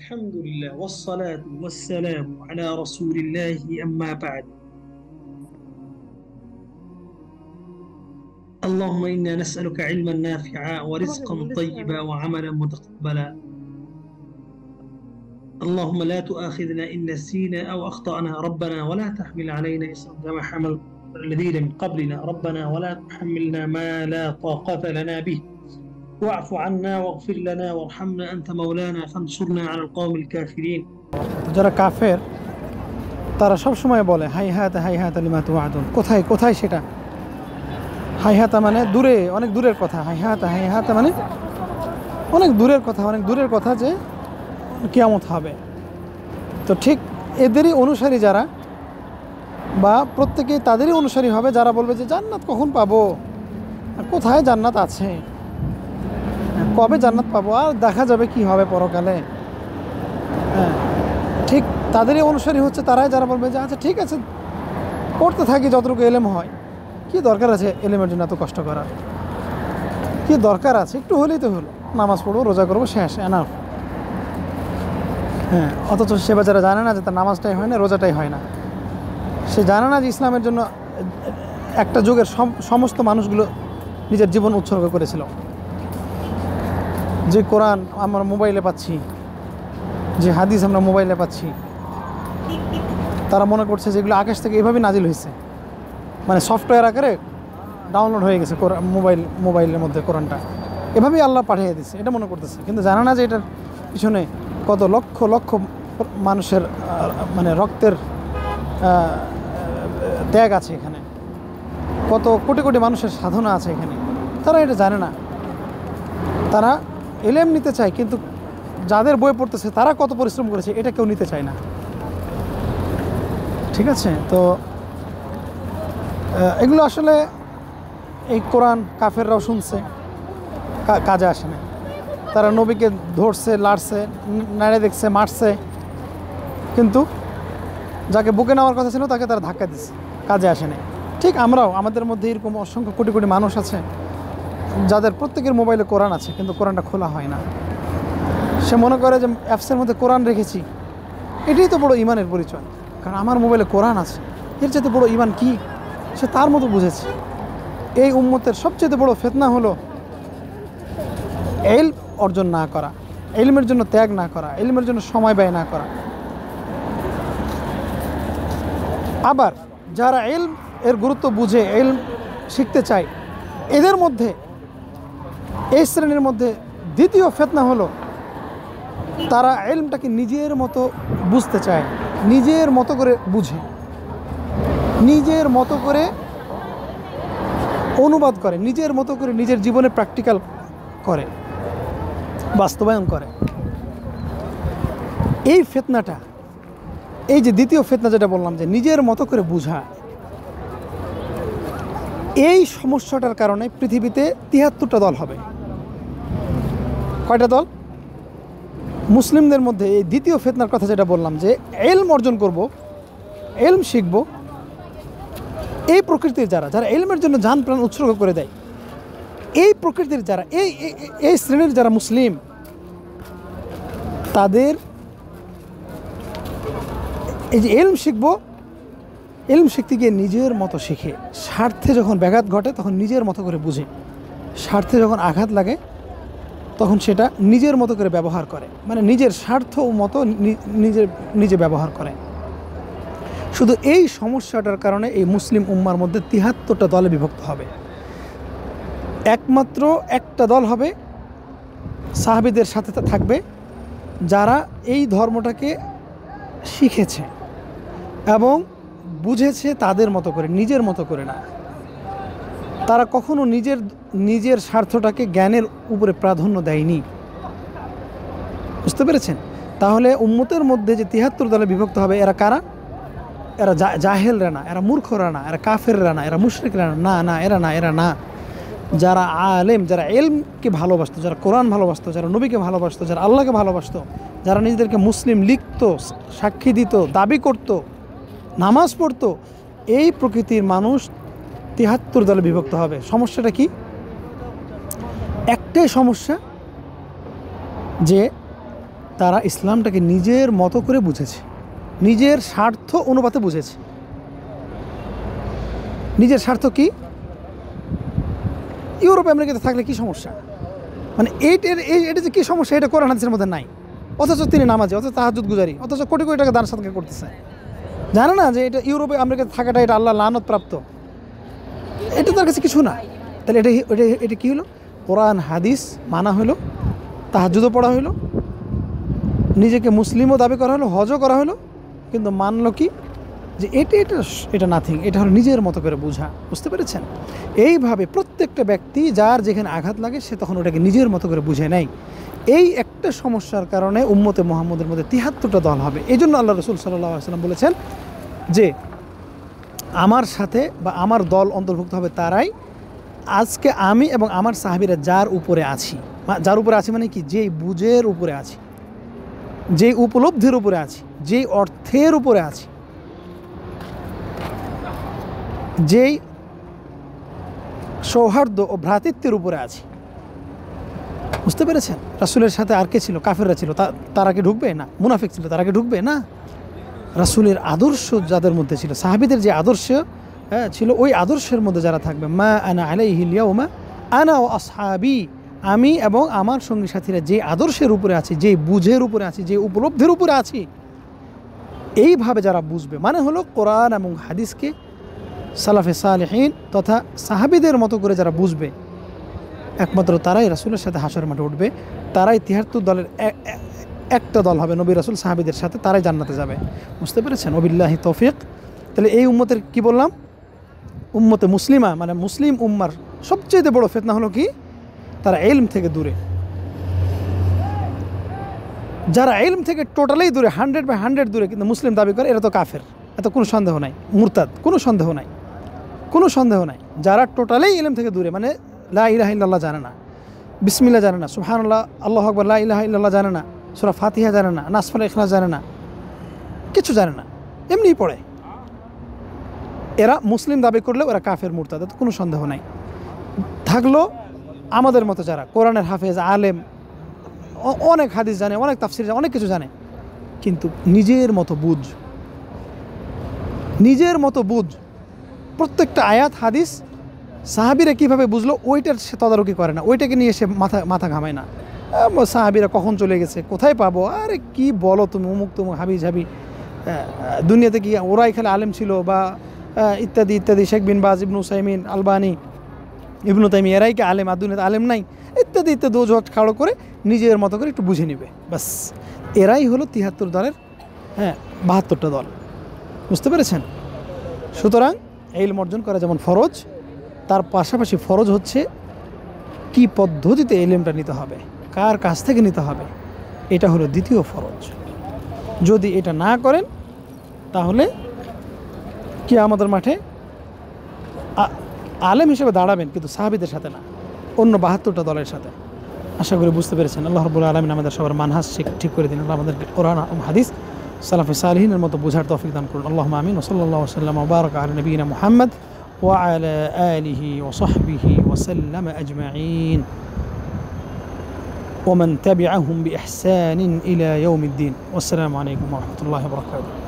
الحمد لله والصلاة والسلام على رسول الله أما بعد. اللهم إنا نسألك علما نافعا ورزقا طيبا وعملا متقبلا. اللهم لا تؤاخذنا إن نسينا أو أخطأنا ربنا ولا تحمل علينا إصرا كما حمل الذين من قبلنا ربنا ولا تحملنا ما لا طاقة لنا به واعف عنا واغفر لنا وارحمنا أنت مولانا فانصرنا على القوم الكافرين. যারা কাফের তারা সব সময় বলে হাইহাতা লিমা তুআদুন। কোথায় কোথায় সেটা? হাইহাতা মানে দূরে, অনেক দূরের কথা। হাইহাতা মানে অনেক দূরের কথা যে কিয়ামত হবে। তো ঠিক এদেরই অনুসারী যারা, বা প্রত্যেকে তাদেরই অনুসারী হবে যারা বলবে যে জান্নাত কখন পাবো, আর কোথায় জান্নাত আছে, কবে জান্নাত পাবো, আর দেখা যাবে কি হবে পরকালে। হ্যাঁ, ঠিক তাদেরই অনুসারী হচ্ছে তারাই যারা বলবে যে আচ্ছা ঠিক আছে, পড়তে থাকি যতটুকু এলেম হয়, কি দরকার আছে এলেমের জন্য এত কষ্ট করার, কি দরকার আছে, একটু হলেই তো হলো, নামাজ পড়বো, রোজা করবো, শেষ, এনাফ। হ্যাঁ, অথচ সে বেচারা জানে না যে তার নামাজটাই হয় না, রোজাটাই হয় না। সে জানে না যে ইসলামের জন্য একটা যুগের সমস্ত মানুষগুলো নিজের জীবন উৎসর্গ করেছিল। যে কোরআন আমরা মোবাইলে পাচ্ছি, যে হাদিস আমরা মোবাইলে পাচ্ছি, তারা মনে করছে যেগুলো আকাশ থেকে এভাবেই নাজিল হয়েছে, মানে সফটওয়্যার আকারে ডাউনলোড হয়ে গেছে মোবাইলের মধ্যে কোরআনটা, এভাবেই আল্লাহ পাঠিয়ে দিচ্ছে, এটা মনে করতেছে। কিন্তু জানা না যে এটার পিছনে কত লক্ষ লক্ষ মানুষের মানে রক্তের ত্যাগ আছে এখানে, কত কোটি কোটি মানুষের সাধনা আছে এখানে। তারা এটা জানে না। তারা এলেম নিতে চায়, কিন্তু যাদের বই পড়তেছে তারা কত পরিশ্রম করেছে এটা কেউ নিতে চায় না। ঠিক আছে, তো এগুলো আসলে এই কোরআন কাফেররাও শুনছে, কাজে আসে না। তারা নবীকে ধরছে, লাড়ছে, নাড়ে দেখছে, মারছে, কিন্তু যাকে বুকে নেওয়ার কথা ছিল তাকে তারা ধাক্কা দিচ্ছে, কাজে আসে না। ঠিক আমরাও, আমাদের মধ্যে এরকম অসংখ্য কোটি কোটি মানুষ আছে যাদের প্রত্যেকের মোবাইলে কোরআন আছে, কিন্তু কোরআনটা খোলা হয় না। সে মনে করে যে অ্যাপসের মধ্যে কোরআন রেখেছি, এটাই তো বড় ইমানের পরিচয়, কারণ আমার মোবাইলে কোরআন আছে, এর চাইতে বড় ইমান কি, সে তার মতো বুঝেছে। এই উম্মতের সবচেয়ে বড় ফিতনা হলো ইলম অর্জন না করা, ইলমের জন্য ত্যাগ না করা, ইলমের জন্য সময় ব্যয় না করা। আবার যারা ইলম এর গুরুত্ব বুঝে, ইলম শিখতে চায়, এদের মধ্যে, এই শ্রেণীর মধ্যে দ্বিতীয় ফিতনা হলো তারা ইলমটাকে নিজের মতো বুঝতে চায়, নিজের মতো করে বুঝে, নিজের মতো করে অনুবাদ করে, নিজের মতো করে নিজের জীবনে প্র্যাকটিক্যাল করে, বাস্তবায়ন করে। এই ফিতনাটা, এই যে দ্বিতীয় ফিতনা যেটা বললাম যে নিজের মতো করে বুঝা, এই সমস্যাটার কারণে পৃথিবীতে ৭৩টা দল হবে। কয়টা দল? মুসলিমদের মধ্যে এই দ্বিতীয় ফিতনার কথা যেটা বললাম যে ইলম অর্জন করব, ইলম শিখব, এই প্রকৃতির যারা ইলমের জন্য জান প্রাণ উৎসর্গ করে দেয়, এই প্রকৃতির যারা, এই শ্রেণীর যারা মুসলিম, তাদের এই যে ইলম শিখব, ইলম শিখতে গিয়ে নিজের মতো শিখে, স্বার্থে যখন ব্যাঘাত ঘটে তখন নিজের মতো করে বুঝে, স্বার্থে যখন আঘাত লাগে তখন সেটা নিজের মতো করে ব্যবহার করে, মানে নিজের স্বার্থ মতো নিজে ব্যবহার করে। শুধু এই সমস্যাটার কারণে এই মুসলিম উম্মার মধ্যে ৭৩টা দলে বিভক্ত হবে। একমাত্র একটা দল হবে সাহাবীদের সাথে থাকবে, যারা এই ধর্মটাকে শিখেছে এবং বুঝেছে তাদের মতো করে, নিজের মতো করে না। তারা কখনো নিজের স্বার্থটাকে জ্ঞানের উপরে প্রাধান্য দেয়নি। বুঝতে পেরেছেন? তাহলে উম্মতের মধ্যে যে ৭৩ দলে বিভক্ত হবে, এরা কারা? এরা জাহেলরা না, এরা মূর্খরা না, এরা কাফেররা না, এরা মুশরিকরা না, এরা না। যারা আলেম, যারা ইলমকে ভালোবাসতো, যারা কোরআন ভালোবাসতো, যারা নবীকে ভালোবাসতো, যারা আল্লাহকে ভালোবাসতো, যারা নিজেদেরকে মুসলিম লিখত, সাক্ষী দিত, দাবি করত, নামাজ পড়তো, এই প্রকৃতির মানুষ ৭৩ দলে বিভক্ত হবে। সমস্যাটা কি? একটাই সমস্যা, যে তারা ইসলামটাকে নিজের মতো করে বুঝেছে, নিজের স্বার্থ অনুপাতে বুঝেছে। নিজের স্বার্থ কি? ইউরোপ আমেরিকাতে থাকলে কি সমস্যা, মানে এটা যে কী সমস্যা এটা কোরআন হাদিসের মধ্যে নাই। অথচ তিনি নামাজি, অথচ তাহাজ্জুদ গুজারি, অথচ কোটি কোটি টাকা দান সদকা করতেছে। জানে না যে এটা ইউরোপে আমেরিকাতে থাকাটা এটা আল্লাহ লানত প্রাপ্ত, এটা তার কাছে কিছু না। তাহলে এটা কী হলো? কোরআন হাদিস মানা হলো, তাহাজ্জুদও পড়া হলো, নিজেকে মুসলিমও দাবি করা হলো, হজও করা হলো, কিন্তু মানলো কি? যে এটা নাথিং, এটা হলো নিজের মতো করে বোঝা। বুঝতে পেরেছেন? এইভাবে প্রত্যেকটা ব্যক্তি যার যেখানে আঘাত লাগে সে তখন ওটাকে নিজের মতো করে বুঝে নেয়। এই একটা সমস্যার কারণে উম্মতে মুহাম্মদের মধ্যে ৭৩টা দল হবে। এই জন্য আল্লাহ রসুল সাল্লাল্লাহু আলাইহি ওয়াসাল্লাম বলেছেন যে আমার সাথে বা আমার দল অন্তর্ভুক্ত হবে তারাই আজকে আমি এবং আমার সাহাবীরা যার উপরে আছি। যার উপরে আছি মানে কি? যেই বুঝের উপরে আছি, যেই উপলব্ধির উপরে আছি, যেই অর্থের উপরে আছি, যেই সৌহার্দ্য ও ভ্রাতৃত্বের উপরে আছি। বুঝতে পেরেছেন? রাসূলের সাথে আর কে ছিল? কাফেররা ছিল, তারা কি ঢুকবে না? মুনাফিক ছিল, তারা কি ঢুকবে না? রাসূলের আদর্শ যাদের মধ্যে ছিল, সাহাবীদের যে আদর্শ ছিল, ওই আদর্শের মধ্যে যারা থাকবে, মা আনা আলাইহিল ইয়াউমা আনা ওয়া আসহাবি, আমি এবং আমার সঙ্গী সাথীরা যে আদর্শের উপরে আছি, যে বুঝের উপরে আছি, যে উপলব্ধির উপরে আছি, এইভাবে যারা বুঝবে, মানে হলো কোরআন এবং হাদিসকে সালাফে সালেহিন তথা সাহাবীদের মতো করে যারা বুঝবে, একমাত্র তারাই রাসূলের সাথে হাশরের মাঠে উঠবে। তারাই ৭৩ দলের একটা দল হবে, নবী রাসূল সাহাবীদের সাথে, তারাই জান্নাতে যাবে। বুঝতে পেরেছেন? ওবিল্লাহি তৌফিক। তাহলে এই উম্মতের কি বললাম? উম্মতে মুসলিমা মানে মুসলিম উম্মার সবচেয়ে বড় ফিতনা হলো কি? তারা ইলম থেকে দূরে। যারা ইলম থেকে টোটালি দূরে, 100/100 দূরে, কিন্তু মুসলিম দাবি করে, এরা তো কাফের, এত কোনো সন্দেহ নাই, মুরতাদ, কোনো সন্দেহ নাই, কোনো সন্দেহ নাই। যারা টোটালি ইলম থেকে দূরে, মানে লা ইলাহা ইল্লাল্লাহ জানে না, বিসমিল্লাহ জানে না, সুবহানাল্লাহ, আল্লাহু আকবার, লা ইলাহা ইল্লাল্লাহ জানে না, সূরা ফাতিহা জানে না, নাস ফালাক ইখলাস জানে না, কিছু জানে না, এমনিই পড়ে, এরা মুসলিম দাবি করলে ওরা কাফের, মুরতাদ, এত কোনো সন্দেহ নাই। থাকলো আমাদের মতো যারা কোরআনের হাফেজ, আলেম, অনেক হাদিস জানে, অনেক তাফসির জানে, অনেক কিছু জানে, কিন্তু নিজের মতো বুঝ, নিজের মতো বুঝ, প্রত্যেকটা আয়াত হাদিস সাহাবীরা কীভাবে বুঝলো ওইটার সে তদারকি করে না, ওইটাকে নিয়ে সে মাথা ঘামায় না। সাহাবীরা কখন চলে গেছে, কোথায় পাবো, আরে কি বলো তুমি, অমুক তুমুক হাবি ঝাবি, দুনিয়াতে কি ওরাই খালি আলেম ছিল, বা ইত্যাদি ইত্যাদি, শেখ বিন বাজ, ইবনু উসাইমিন, আলবানি, ইবনু তাইমিয়া, এরাই কি আলেম, আর দুনিয়াতে আলেম নাই, ইত্যাদি ইত্যাদি ওজোহাত খাড়ো করে নিজের মতো করে একটু বুঝে নিবে, বাস। এরাই হলো ৭৩ দলের ৭২টা দল। বুঝতে পেরেছেন? সুতরাং ইলম অর্জন করা যেমন ফরজ, তার পাশাপাশি ফরজ হচ্ছে কি পদ্ধতিতে ইলমটা নিতে হবে, কার কাছ থেকে নিতে হবে, এটা হলো দ্বিতীয় ফরজ। যদি এটা না করেন তাহলে কিয়ামতের মাঠে আলেম হিসেবে দাঁড়াবেন, কিন্তু সাহাবীদের সাথে না, অন্য ৭২টা দলের সাথে। আশা করি বুঝতে পেরেছেন। আল্লাহ রাব্বুল আলামিন আমাদের সবার মানহাজ ঠিক করে দিন। আল্লাহ আমাদেরকে কোরআন ও হাদিস সালাফে সালেহিনের মতো বোঝার তৌফিক দান করুন। আল্লাহুম্মা আমিন। ওয়া সাল্লাল্লাহু ওয়া সাল্লাম ওয়া বারাকা আলা নবিয়িনা মুহাম্মদ ওয়া আলা আলিহি ওয়া সাহবিহি ওয়া সাল্লাম আজমাইন ওয়া মান তাবি'আহুম বিইহসানিন ইলা ইয়াউমিদ্দিন। ওয়াসসালামু আলাইকুম ওয়া রাহমাতুল্লাহি ওয়া বারাকাতুহু।